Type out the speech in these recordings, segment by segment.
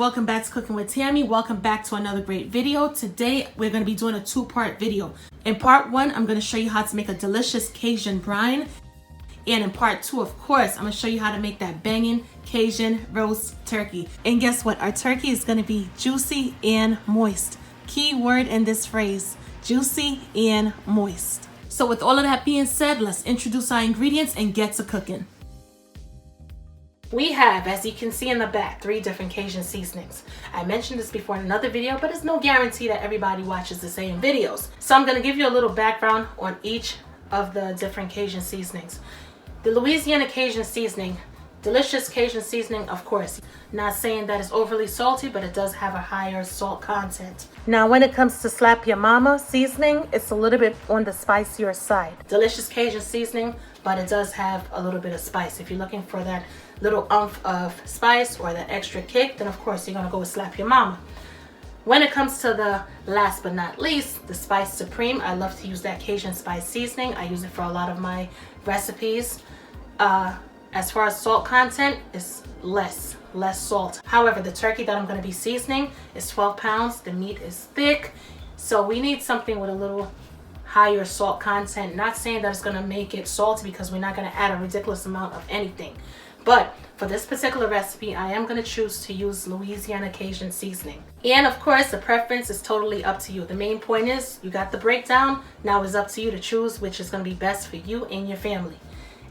Welcome back to Cooking with Tammy. Welcome back to another great video. Today we're going to be doing a two-part video. In part one, I'm going to show you how to make a delicious Cajun brine. And in part two, of course, I'm going to show you how to make that banging Cajun roast turkey. And guess what? Our turkey is going to be juicy and moist. Key word in this phrase, juicy and moist. So with all of that being said, let's introduce our ingredients and get to cooking. We have, as you can see in the back, 3 different Cajun seasonings. I mentioned this before in another video, but it's no guarantee that everybody watches the same videos. So I'm going to give you a little background on each of the different Cajun seasonings. The Louisiana Cajun seasoning, delicious Cajun seasoning, of course. Not saying that it's overly salty, but it does have a higher salt content. Now, when it comes to Slap Your Mama seasoning, it's a little bit on the spicier side. Delicious Cajun seasoning, but it does have a little bit of spice. If you're looking for that little oomph of spice or that extra kick, then of course you're gonna go with Slap Your Mama. When it comes to the last but not least, the Spice Supreme, I love to use that Cajun spice seasoning. I use it for a lot of my recipes. As far as salt content, it's less salt. However, the turkey that I'm going to be seasoning is 12 pounds. The meat is thick, so we need something with a little higher salt content. Not saying that it's going to make it salty, because we're not going to add a ridiculous amount of anything. But for this particular recipe, I am going to choose to use Louisiana Cajun seasoning. And of course, the preference is totally up to you. The main point is, you got the breakdown. Now it's up to you to choose which is going to be best for you and your family.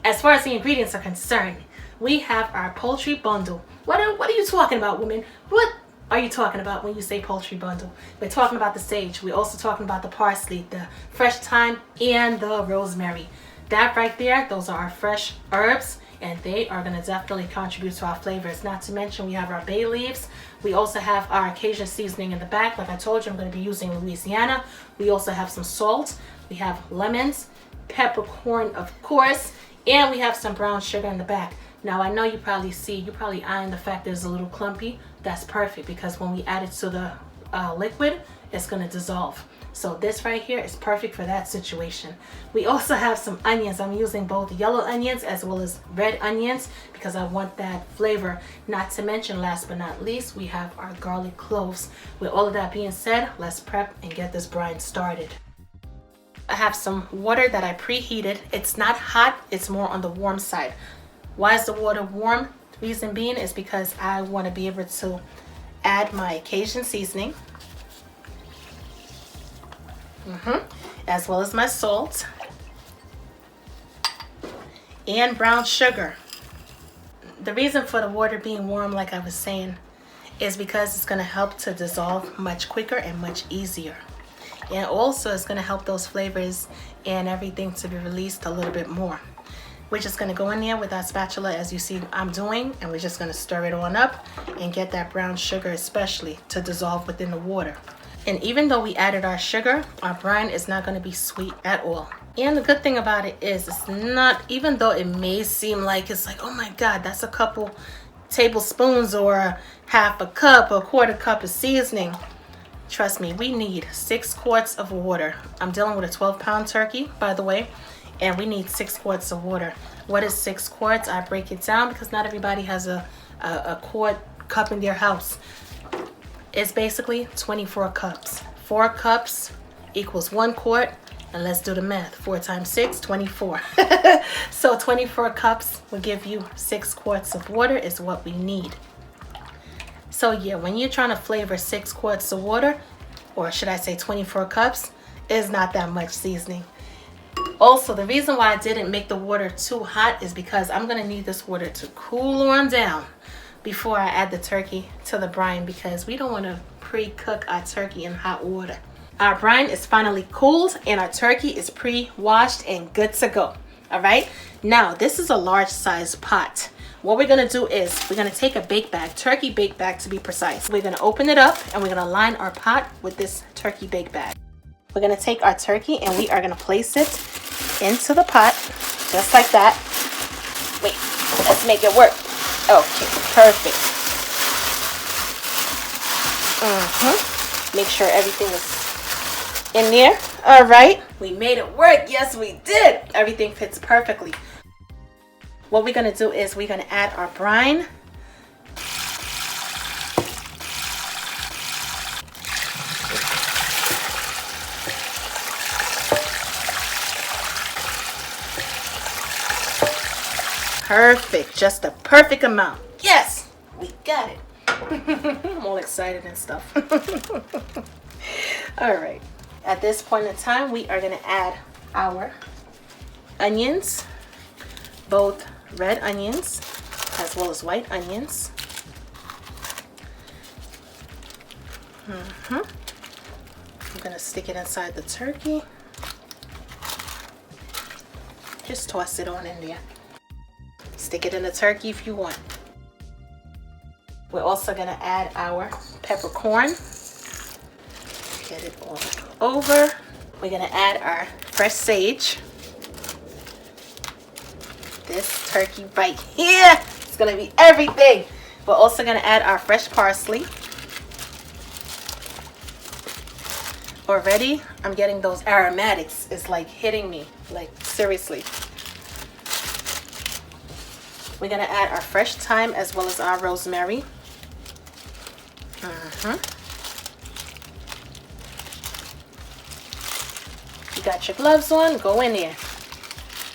As far as the ingredients are concerned, we have our poultry bundle. What are you talking about, women? What are you talking about when you say poultry bundle? We're talking about the sage. We're also talking about the parsley, the fresh thyme, and the rosemary. That right there, those are our fresh herbs, and they are going to definitely contribute to our flavors. Not to mention, we have our bay leaves. We also have our Cajun seasoning in the back. Like I told you, I'm going to be using Louisiana. We also have some salt. We have lemons, peppercorn, of course, and we have some brown sugar in the back. Now, I know you're probably eyeing the fact that it's a little clumpy. That's perfect, because when we add it to the liquid, it's going to dissolve. So this right here is perfect for that situation. We also have some onions. I'm using both yellow onions as well as red onions because I want that flavor. Not to mention, last but not least, we have our garlic cloves. With all of that being said, let's prep and get this brine started. I have some water that I preheated. It's not hot, it's more on the warm side. Why is the water warm? The reason being is because I want to be able to add my Cajun seasoning, as well as my salt and brown sugar. The reason for the water being warm, like I was saying, is because it's going to help to dissolve much quicker and much easier. And also it's going to help those flavors and everything to be released a little bit more. We're just going to go in there with our spatula, as you see I'm doing, and we're just going to stir it on up and get that brown sugar especially to dissolve within the water. And even though we added our sugar, our brine is not going to be sweet at all. And the good thing about it is, it's not, even though it may seem like it's like, oh my God, that's a couple tablespoons or half a cup or quarter cup of seasoning. Trust me, we need 6 quarts of water. I'm dealing with a 12-pound turkey, by the way, and we need 6 quarts of water. What is 6 quarts? I break it down because not everybody has a quart cup in their house. It's basically 24 cups. 4 cups equals 1 quart, and let's do the math. 4 times 6, 24. So 24 cups will give you 6 quarts of water is what we need. So yeah, when you're trying to flavor 6 quarts of water, or should I say 24 cups, is not that much seasoning. Also, the reason why I didn't make the water too hot is because I'm going to need this water to cool on down before I add the turkey to the brine, because we don't want to pre-cook our turkey in hot water. Our brine is finally cooled and our turkey is pre-washed and good to go. All right, now this is a large size pot. What we're going to do is we're going to take a bake bag, turkey bake bag to be precise. We're going to open it up and we're going to line our pot with this turkey bake bag. We're going to take our turkey and we are going to place it into the pot just like that. Wait, let's make it work. Okay, perfect. Make sure everything is in there. All right, we made it work. Yes, we did. Everything fits perfectly. What we're going to do is we're going to add our brine Perfect, just the perfect amount. Yes, we got it. I'm all excited and stuff. All right, at this point in time, we are gonna add our onions, both red onions as well as white onions. I'm gonna stick it inside the turkey. Just toss it on in there. Stick it in the turkey if you want. We're also gonna add our peppercorn. Get it all over. We're gonna add our fresh sage. This turkey right here, it's gonna be everything. We're also gonna add our fresh parsley. Already, I'm getting those aromatics. It's like hitting me, like seriously. We're gonna add our fresh thyme as well as our rosemary. You got your gloves on, go in there.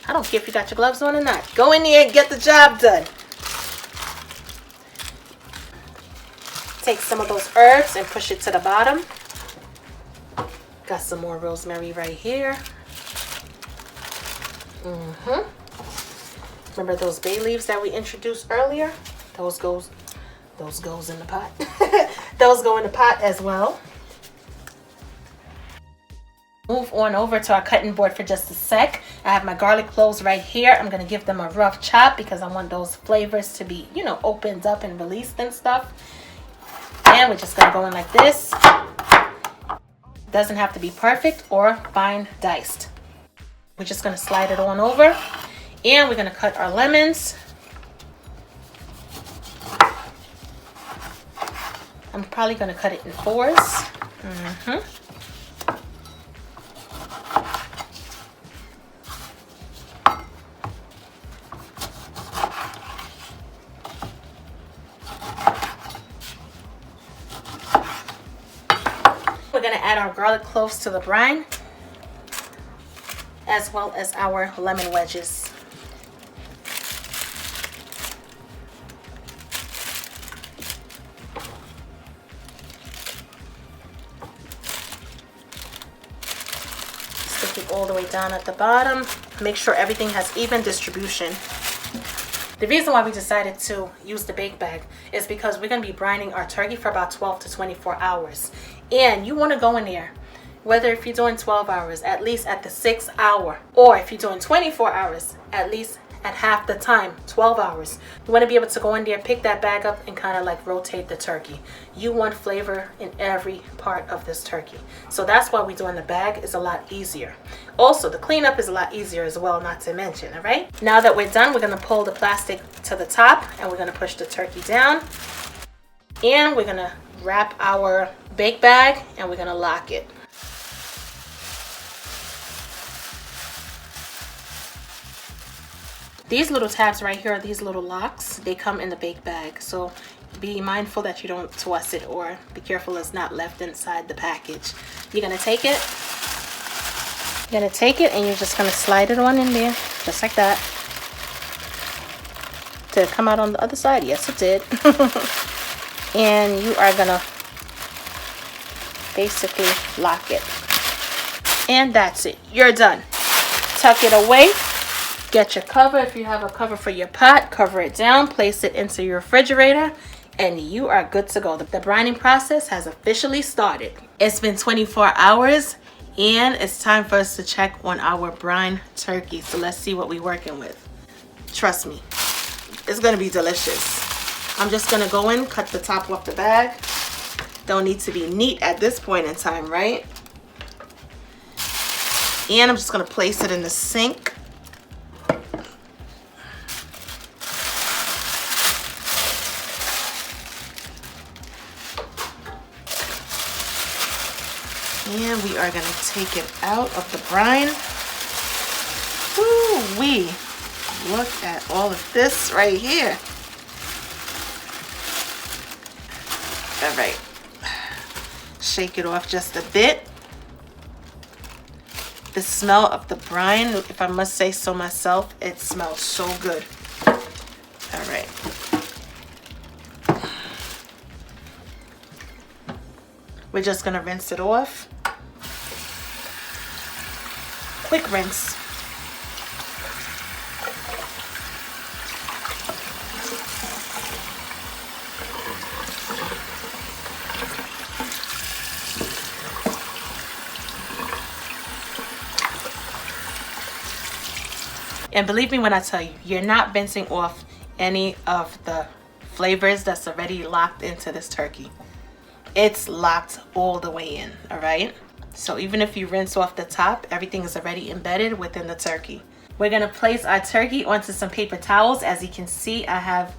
I don't care if you got your gloves on or not. Go in there and get the job done. Take some of those herbs and push it to the bottom. Got some more rosemary right here. Remember those bay leaves that we introduced earlier? Those goes in the pot. Those go in the pot as well. Move on over to our cutting board for just a sec. I have my garlic cloves right here. I'm gonna give them a rough chop because I want those flavors to be, you know, opened up and released and stuff. And we're just gonna go in like this. Doesn't have to be perfect or fine diced. We're just gonna slide it on over. And we're gonna cut our lemons. I'm probably gonna cut it in 4s. We're gonna add our garlic cloves to the brine, as well as our lemon wedges. Stick it all the way down at the bottom. Make sure everything has even distribution. The reason why we decided to use the bake bag is because we're going to be brining our turkey for about 12 to 24 hours. And you want to go in there, whether if you're doing 12 hours, at least at the 6th hour, or if you're doing 24 hours, at least at half the time, 12 hours. You want to be able to go in there, pick that bag up, and kind of like rotate the turkey. You want flavor in every part of this turkey. So that's why we're doing the bag. Is a lot easier. Also, the cleanup is a lot easier as well, not to mention, all right? Now that we're done, we're going to pull the plastic to the top, and we're going to push the turkey down. And we're going to wrap our bake bag, and we're going to lock it. These little tabs right here are these little locks. They come in the bake bag, so be mindful that you don't toss it, or be careful it's not left inside the package. You're gonna take it. You're gonna take it and you're just gonna slide it on in there, just like that. Did it come out on the other side? Yes, it did. And you are gonna basically lock it. And that's it. You're done. Tuck it away. Get your cover. If you have a cover for your pot, cover it down, place it into your refrigerator, and you are good to go. The brining process has officially started. It's been 24 hours, and it's time for us to check on our brine turkey. So let's see what we're working with. Trust me, it's gonna be delicious. I'm just gonna go in, cut the top off the bag. Don't need to be neat at this point in time, right? And I'm just gonna place it in the sink. And we are going to take it out of the brine. Woo-wee. Look at all of this right here. All right. Shake it off just a bit. The smell of the brine, if I must say so myself, it smells so good. We're just gonna rinse it off. Quick rinse. And believe me when I tell you, you're not rinsing off any of the flavors that's already locked into this turkey. It's locked all the way in, all right? So even if you rinse off the top, everything is already embedded within the turkey. We're gonna place our turkey onto some paper towels. As you can see, I have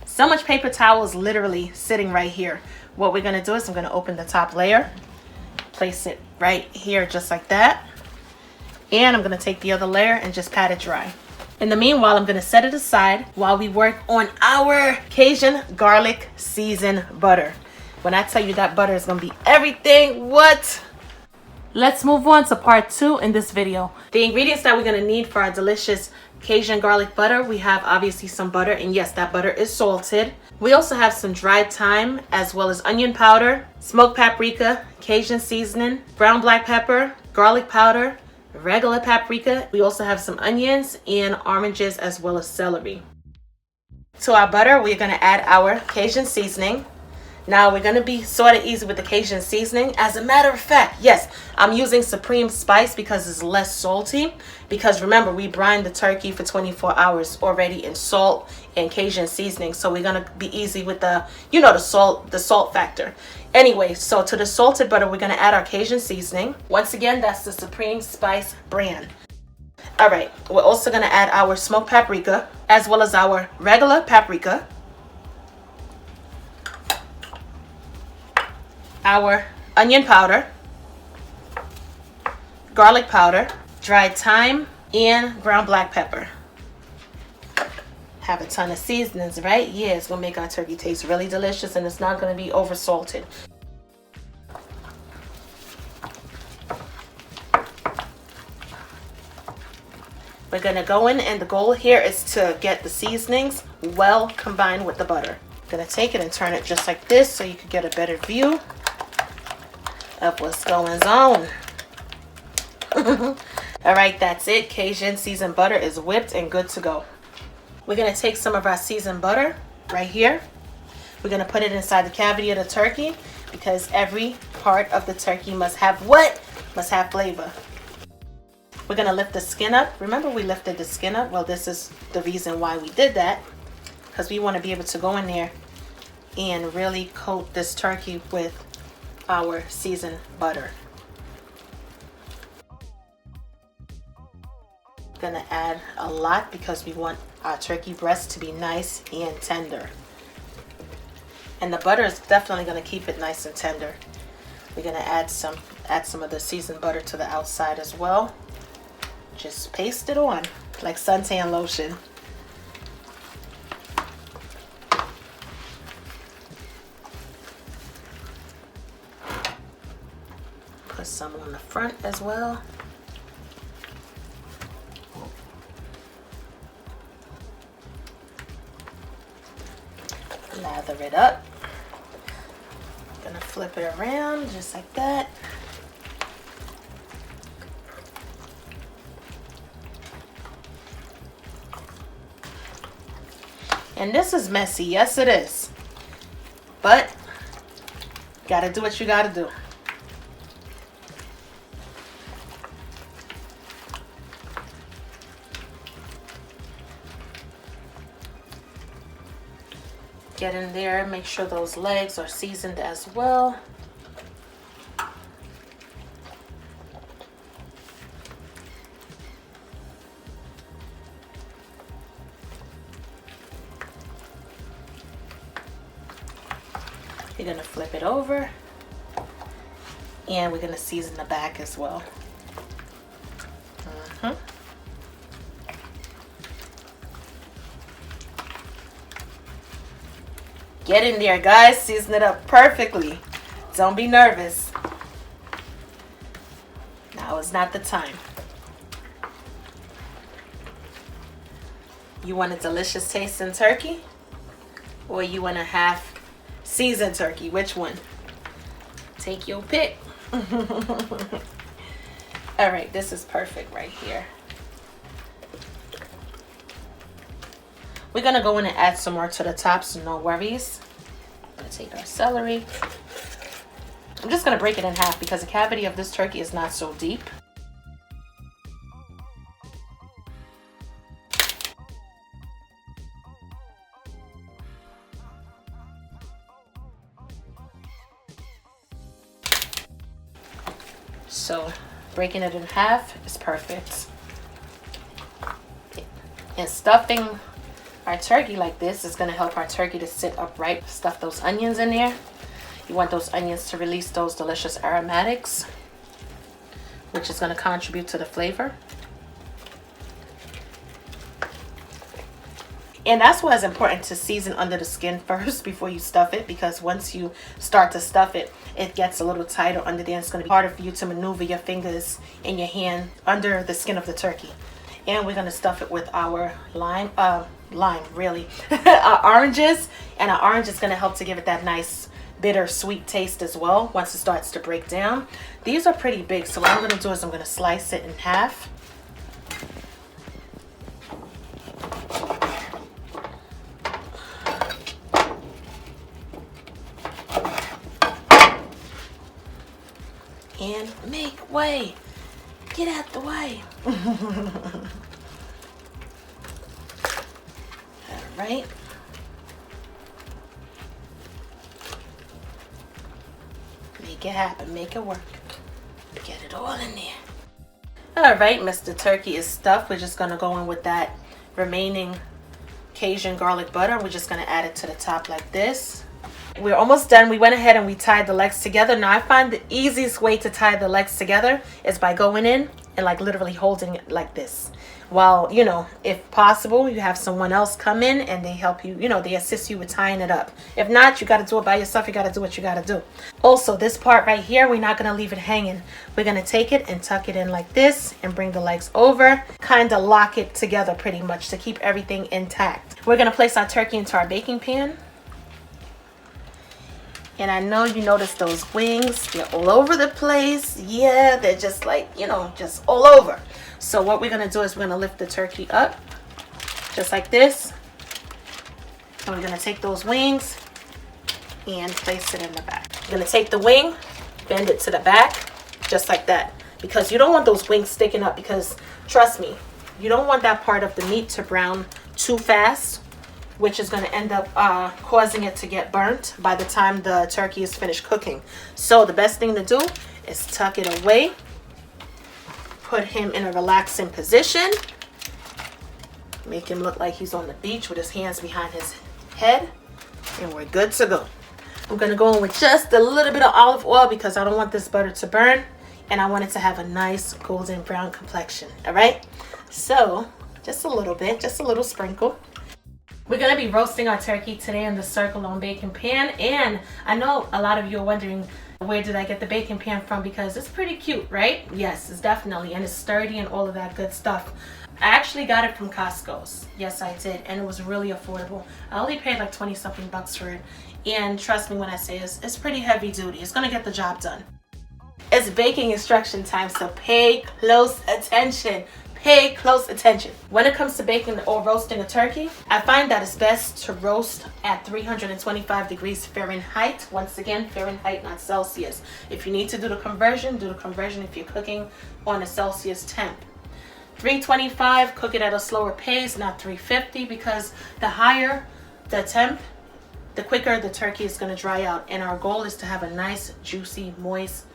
so much paper towels literally sitting right here. What we're gonna do is I'm gonna open the top layer, place it right here just like that. And I'm gonna take the other layer and just pat it dry. In the meanwhile, I'm gonna set it aside while we work on our Cajun garlic seasoned butter. When I tell you that butter is gonna be everything, what? Let's move on to part 2 in this video. The ingredients that we're gonna need for our delicious Cajun garlic butter, we have obviously some butter, and yes, that butter is salted. We also have some dried thyme, as well as onion powder, smoked paprika, Cajun seasoning, brown black pepper, garlic powder, regular paprika. We also have some onions and oranges, as well as celery. To our butter, we're gonna add our Cajun seasoning. Now we're gonna be sort of easy with the Cajun seasoning. As a matter of fact, yes, I'm using supreme spice because it's less salty. Because remember, we brined the turkey for 24 hours already in salt and Cajun seasoning. So we're gonna be easy with the, you know, the salt factor. Anyway, so to the salted butter, we're gonna add our Cajun seasoning. Once again, that's the Supreme Spice brand. All right, we're also gonna add our smoked paprika, as well as our regular paprika, our onion powder, garlic powder, dried thyme, and ground black pepper. Have a ton of seasonings, right? Yeah, it's gonna make our turkey taste really delicious, and it's not gonna be over salted. We're gonna go in, and the goal here is to get the seasonings well combined with the butter. I'm gonna take it and turn it just like this so you can get a better view of what's going on. All right, that's it. Cajun seasoned butter is whipped and good to go. We're gonna take some of our seasoned butter right here. We're gonna put it inside the cavity of the turkey because every part of the turkey must have what? Must have flavor. We're gonna lift the skin up. Remember we lifted the skin up? Well, this is the reason why we did that, because we wanna be able to go in there and really coat this turkey with our seasoned butter. Gonna add a lot because we want our turkey breast to be nice and tender, and the butter is definitely going to keep it nice and tender. We're going to add some of the seasoned butter to the outside as well. Just paste it on like suntan lotion. Put some on the front as well. Lather it up. Gonna flip it around just like that. And this is messy, yes it is. But gotta do what you gotta do. Get in there, make sure those legs are seasoned as well. You're gonna flip it over, and we're gonna season the back as well. Get in there, guys. Season it up perfectly. Don't be nervous. Now is not the time. You want a delicious tasting turkey? Or you want a half seasoned turkey? Which one? Take your pick. All right, this is perfect right here. We're gonna go in and add some more to the top, so no worries. I'm gonna take our celery. I'm just gonna break it in half because the cavity of this turkey is not so deep. So breaking it in half is perfect. And stuffing our turkey like this is going to help our turkey to sit upright. Stuff those onions in there. You want those onions to release those delicious aromatics, which is going to contribute to the flavor. And that's why it's important to season under the skin first before you stuff it, because once you start to stuff it, it gets a little tighter under there. It's going to be harder for you to maneuver your fingers and your hand under the skin of the turkey. And we're going to stuff it with our our oranges. And our orange is going to help to give it that nice bitter sweet taste as well once it starts to break down. These are pretty big, so what I'm going to do is I'm going to slice it in half. And make way. Get out the way. All right. Make it happen. Make it work. Get it all in there. All right, Mr. Turkey is stuffed. We're just going to go in with that remaining Cajun garlic butter. We're just going to add it to the top like this. We're almost done. We went ahead and we tied the legs together. Now I find the easiest way to tie the legs together is by going in and like literally holding it like this. While, you know, if possible, you have someone else come in and they help you, you know, they assist you with tying it up. If not, you got to do it by yourself. You got to do what you got to do. Also, this part right here, we're not going to leave it hanging. We're going to take it and tuck it in like this and bring the legs over, kind of lock it together pretty much to keep everything intact. We're going to place our turkey into our baking pan. And I know you noticed those wings, they're all over the place. Yeah, they're just like, you know, just all over. So what we're gonna do is we're gonna lift the turkey up, just like this. And we're gonna take those wings and place it in the back. We're gonna take the wing, bend it to the back, just like that. Because you don't want those wings sticking up, because trust me, you don't want that part of the meat to brown too fast, which is going to end up causing it to get burnt by the time the turkey is finished cooking. So the best thing to do is tuck it away, put him in a relaxing position, make him look like he's on the beach with his hands behind his head, and we're good to go. I'm going to go in with just a little bit of olive oil because I don't want this butter to burn, and I want it to have a nice golden brown complexion. All right, so just a little bit, just a little sprinkle. We're going to be roasting our turkey today in the circle on baking pan, and I know a lot of you are wondering, where did I get the baking pan from, because it's pretty cute, right? Yes, it's definitely, and it's sturdy and all of that good stuff. I actually got it from Costco's. Yes, I did, and it was really affordable. I only paid like 20 something bucks for it, and trust me when I say it's pretty heavy duty. It's going to get the job done. It's baking instruction time, so pay close attention. Pay close attention. When it comes to baking or roasting a turkey, I find that it's best to roast at 325 degrees Fahrenheit. Once again, Fahrenheit, not Celsius. If you need to do the conversion if you're cooking on a Celsius temp. 325, cook it at a slower pace, not 350, because the higher the temp, the quicker the turkey is going to dry out. And our goal is to have a nice, juicy, moist,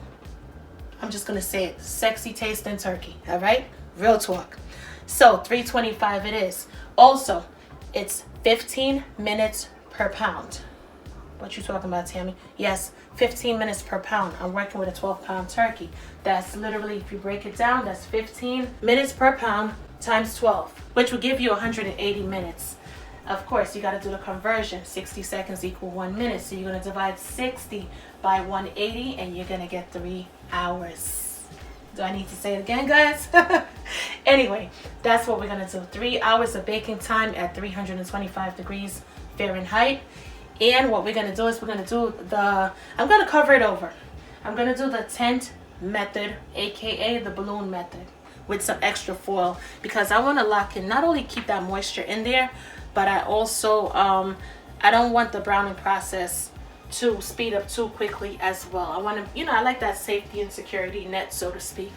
I'm just going to say it, sexy tasting turkey, all right? Real talk. So 325 it is. Also, it's 15 minutes per pound. What you talking about, Tammy? Yes, 15 minutes per pound. I'm working with a 12-pound turkey. That's literally, if you break it down, that's 15 minutes per pound times 12, which will give you 180 minutes. Of course, you got to do the conversion. 60 seconds equal 1 minute. So you're going to divide 60 by 180 and you're going to get 3 hours. Do I need to say it again, guys? Anyway, that's what we're going to do. 3 hours of baking time at 325 degrees Fahrenheit. And what we're going to do is we're going to do I'm going to cover it over. I'm gonna do the tent method, aka the balloon method, with some extra foil because I want to lock in, not only keep that moisture in there, but I also I don't want the browning process to speed up too quickly as well. I want to, I like that safety and security net, so to speak.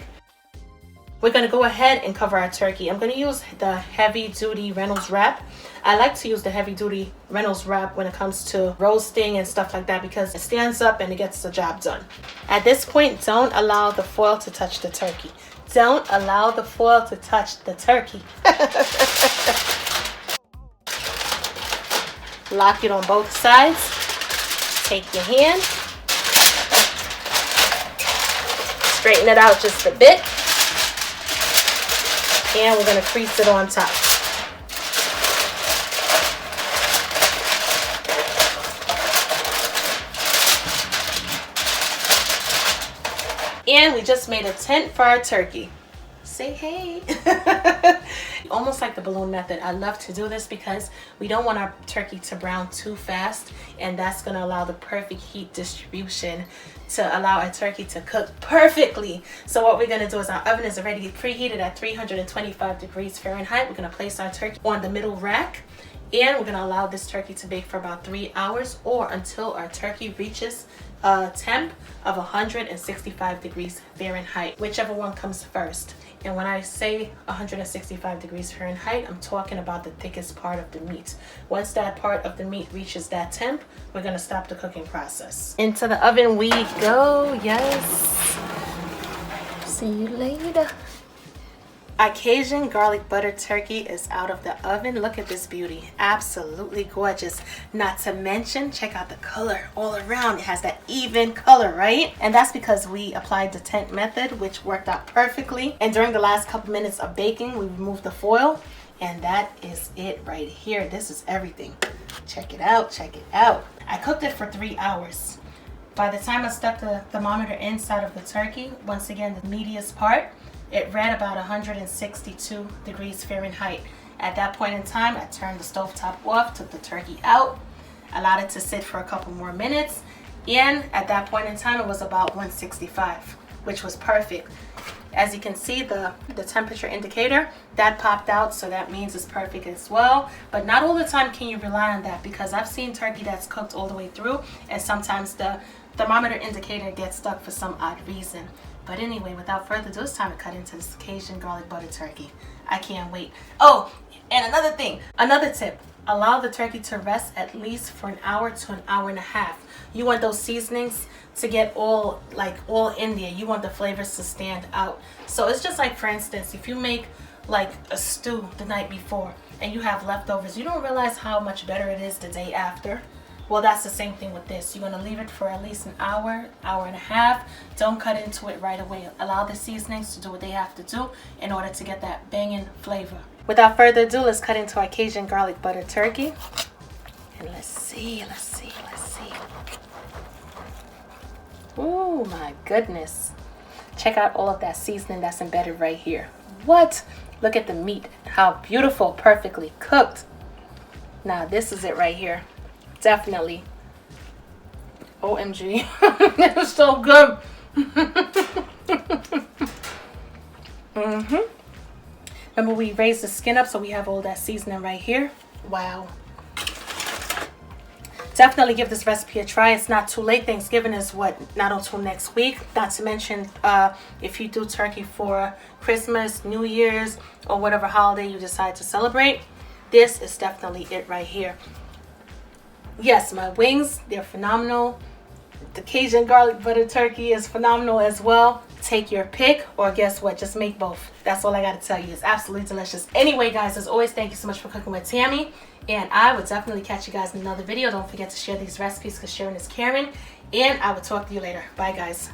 We're going to go ahead and cover our turkey. I'm going to use the heavy duty Reynolds wrap. I like to use the heavy duty Reynolds wrap when it comes to roasting and stuff like that because it stands up and it gets the job done. At this point, don't allow the foil to touch the turkey. Don't allow the foil to touch the turkey. Lock it on both sides. Take your hand. Straighten it out just a bit. And we're going to crease it on top. And we just made a tent for our turkey. Say hey. Almost like the balloon method. I love to do this because we don't want our turkey to brown too fast, and that's going to allow the perfect heat distribution to allow our turkey to cook perfectly. So what we're going to do is our oven is already preheated at 325 degrees Fahrenheit. We're going to place our turkey on the middle rack, and we're going to allow this turkey to bake for about 3 hours or until our turkey reaches a temp of 165 degrees Fahrenheit, whichever one comes first. And when I say 165 degrees Fahrenheit, I'm talking about the thickest part of the meat. Once that part of the meat reaches that temp, we're gonna stop the cooking process. Into the oven we go, yes. See you later. Our Cajun garlic butter turkey is out of the oven. Look at this beauty, absolutely gorgeous. Not to mention, check out the color all around. It has that even color, right? And that's because we applied the tent method, which worked out perfectly. And during the last couple minutes of baking, we removed the foil, and that is it right here. This is everything. Check it out, check it out. I cooked it for 3 hours. By the time I stuck the thermometer inside of the turkey, once again, the meatiest part, it read about 162 degrees Fahrenheit. At that point in time, I turned the stovetop off, took the turkey out, allowed it to sit for a couple more minutes, and at that point in time, it was about 165, which was perfect. As you can see, the temperature indicator, that popped out, so that means it's perfect as well. But not all the time can you rely on that, because I've seen turkey that's cooked all the way through, and sometimes the thermometer indicator gets stuck for some odd reason. But anyway, without further ado, it's time to cut into this Cajun garlic butter turkey. I can't wait. Oh, and another thing, another tip. Allow the turkey to rest at least for an hour to an hour and a half. You want those seasonings to get all in there. You want the flavors to stand out. So it's just like, for instance, if you make like a stew the night before and you have leftovers, you don't realize how much better it is the day after. Well, that's the same thing with this. You're going to leave it for at least an hour, hour and a half. Don't cut into it right away. Allow the seasonings to do what they have to do in order to get that banging flavor. Without further ado, let's cut into our Cajun garlic butter turkey. And let's see. Oh my goodness. Check out all of that seasoning that's embedded right here. What? Look at the meat. How beautiful, perfectly cooked. Now, this is it right here. Definitely. OMG. It's so good. Remember, we raised the skin up, so we have all that seasoning right here. Wow. Definitely give this recipe a try. It's not too late. Thanksgiving is not until next week. Not to mention, if you do turkey for Christmas, New Year's, or whatever holiday you decide to celebrate, this is definitely it right here. Yes, my wings, they're phenomenal. The Cajun garlic butter turkey is phenomenal as well. Take your pick, or guess what? Just make both. That's all I got to tell you. It's absolutely delicious. Anyway, guys, as always, thank you so much for cooking with Tammy. And I will definitely catch you guys in another video. Don't forget to share these recipes because sharing is caring. And I will talk to you later. Bye, guys.